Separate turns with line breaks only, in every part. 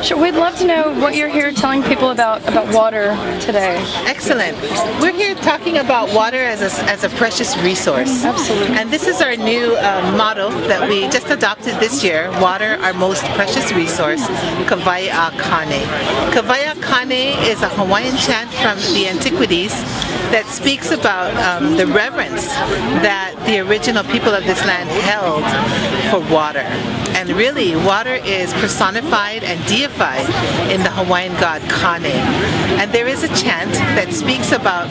Sure, we'd love to know what you're here telling people about water today.
Excellent. We're here talking about water as a precious resource.
Absolutely.
And this is our new motto that we just adopted this year: water, our most precious resource, Kavaya Kane. Kavaya Kane is a Hawaiian chant from the antiquities that speaks about the reverence that the original people of this land held for water. And really, water is personified and deified in the Hawaiian god Kane. And there is a chant that speaks about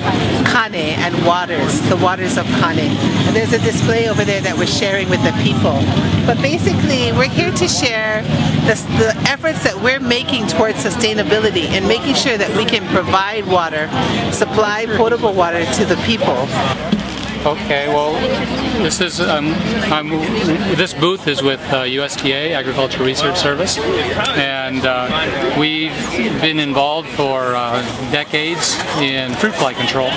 Kane and waters, the waters of Kane. And there's a display over there that we're sharing with the people. But basically, we're here to share the efforts that we're making towards sustainability and making sure that we can provide water, supply potable water to the people.
Okay, well, this is this booth is with USDA, Agricultural Research Service, and we've been involved for decades in fruit fly control.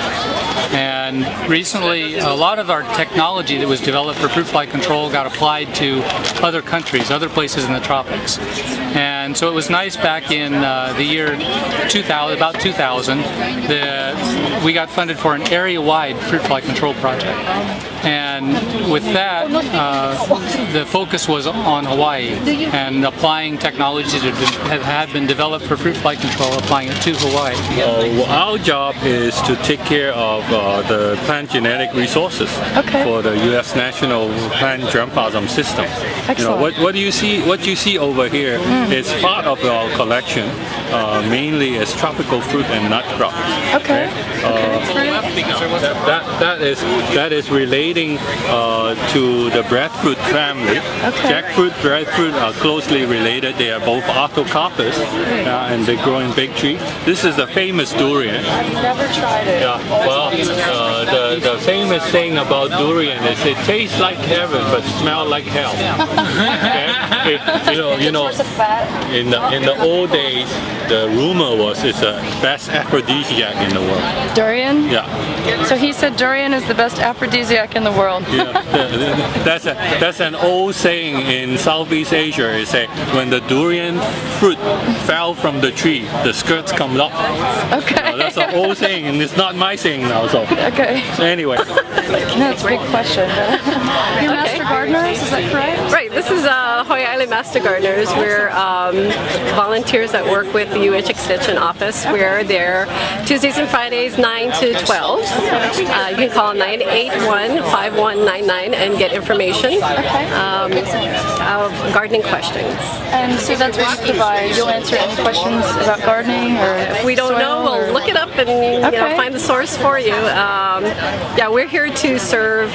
And recently, a lot of our technology that was developed for fruit fly control got applied to other countries, other places in the tropics. And so it was nice back in the year 2000, about 2000, that we got funded for an area-wide fruit fly control project. And with that, the focus was on Hawaii and applying technologies that had been developed for fruit fly control, applying it to Hawaii.
Our job is to take care of the plant genetic resources for the U.S. National Plant Germplasm System. You know, what you see over here is part of our collection. Mainly is tropical fruit and nut crops.
Okay.
That is relating to the breadfruit family. Jackfruit, breadfruit are closely related. They are both autocarpus and they grow in big trees. This is the famous durian.
I've never tried it.
Yeah. Well, the famous thing about durian is it tastes like heaven but smells like hell. Okay? You know, in the old days, the rumor was it's the best aphrodisiac in the world.
Durian?
Yeah.
So he said durian is the best aphrodisiac in the world.
Yeah. That's an old saying in Southeast Asia. It's say when the durian fruit fell from the tree, the skirts come up.
Okay.
That's an old saying, and it's not my saying now. So.
Okay.
So anyway.
That's a big question. You're Master Gardeners, is that correct?
Right. This is Hawaii Island Master Gardeners. We're volunteers that work with the UH Extension Office. We're there Tuesdays and Fridays 9 to 12. You can call 981-5199 and get information of gardening questions.
And so that's what you provide. You'll answer any questions about gardening, or
if we don't know, we'll look it up and you know, find the source for you. Yeah, we're here to serve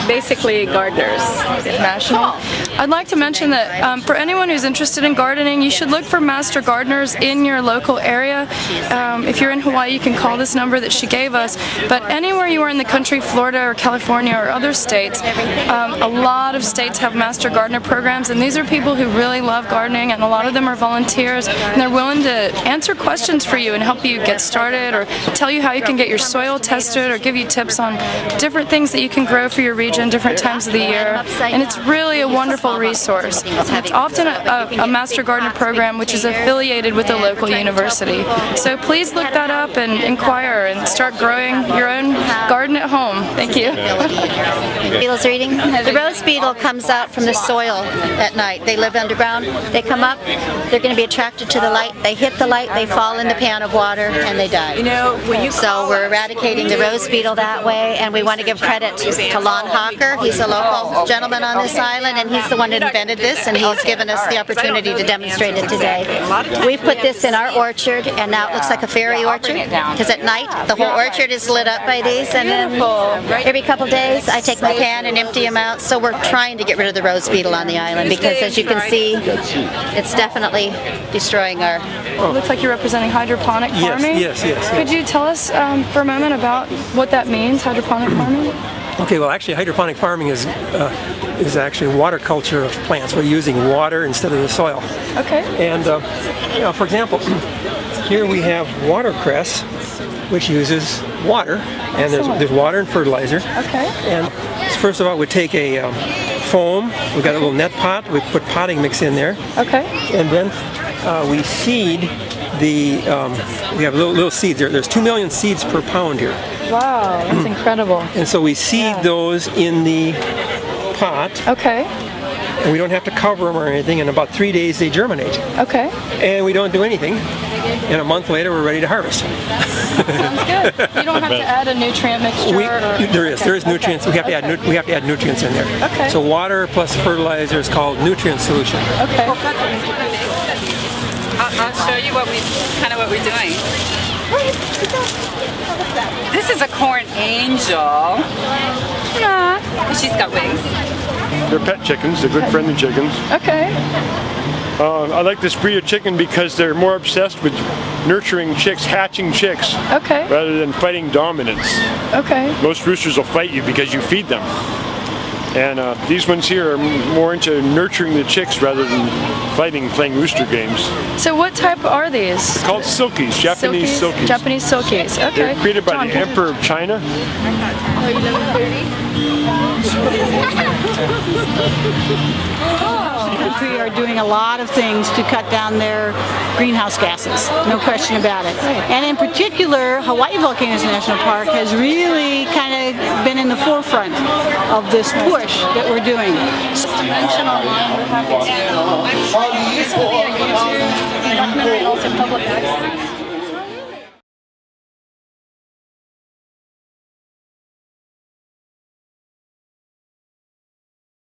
basically gardeners.
National. I'd like to mention that for anyone who's interested in gardening, you should look for Master Gardeners in your local area. If you're in Hawaii, you can call this number that she gave us. But anywhere you are in the country, Florida or California or other states, a lot of states have Master Gardener programs, and these are people who really love gardening, and a lot of them are volunteers, and they're willing to answer questions for you and help you get started, or tell you how you can get your soil tested, or give you tips on different things that you can grow for your region, different times of the year. And it's really a wonderful resource. It's often a Master Gardener program which is affiliated with a local university. So please look that up and inquire and start growing your own garden at home. Thank you.
Beetles reading. The rose beetle comes out from the soil at night. They live underground. They come up. They're going to be attracted to the light. They hit the light. They fall in the pan of water and they die. So we're eradicating the rose beetle that way, and we want to give credit to Lon Hawker. He's a local gentleman on this island, and he's the one that invented this, and he's given us the opportunity to demonstrate it today. We put this in our orchard, and now it looks like a fairy orchard, because at night the whole orchard is lit up by these, and then every couple days I take my pan and empty them out. So we're trying to get rid of the rose beetle on the island, because as you can see, it's definitely destroying our...
It looks like you're representing hydroponic farming.
Yes.
Could you tell us for a moment about what that means, hydroponic farming?
Okay, well actually hydroponic farming is actually water culture of plants. We're using water instead of the soil.
Okay.
And you know, for example, here we have watercress, which uses water, and there's water and fertilizer.
Okay.
And first of all, we take a foam. We've got a little net pot. We put potting mix in there.
Okay.
And then we seed the, we have little seeds there. There's 2 million seeds per pound here.
Wow, that's incredible.
And so we seed those in the pot.
Okay.
And we don't have to cover them or anything. In about 3 days they germinate.
Okay.
And we don't do anything. And a month later we're ready to harvest.
Sounds good. You don't have to add a nutrient mixture?
There is nutrients. We have to add nutrients in there.
Okay.
So water plus fertilizer is called nutrient solution.
Okay.
I'll show you what we're doing. This is a corn angel. She's got wings.
They're pet chickens. They're good friendly chickens.
Okay.
I like this breed of chicken because they're more obsessed with nurturing chicks, hatching chicks, rather than fighting dominance.
Okay.
Most roosters will fight you because you feed them. And these ones here are more into nurturing the chicks rather than fighting, playing rooster games.
So what type are these?
They're called silkies, Japanese silkies.
Japanese silkies, okay.
They're created by the Emperor of China.
We are doing a lot of things to cut down their greenhouse gases, no question about it. And in particular, Hawaii Volcanoes National Park has really kind of been in the forefront of this push that we're doing.
Just to mention online, we're happy to. This will be a YouTube documentary and also public access.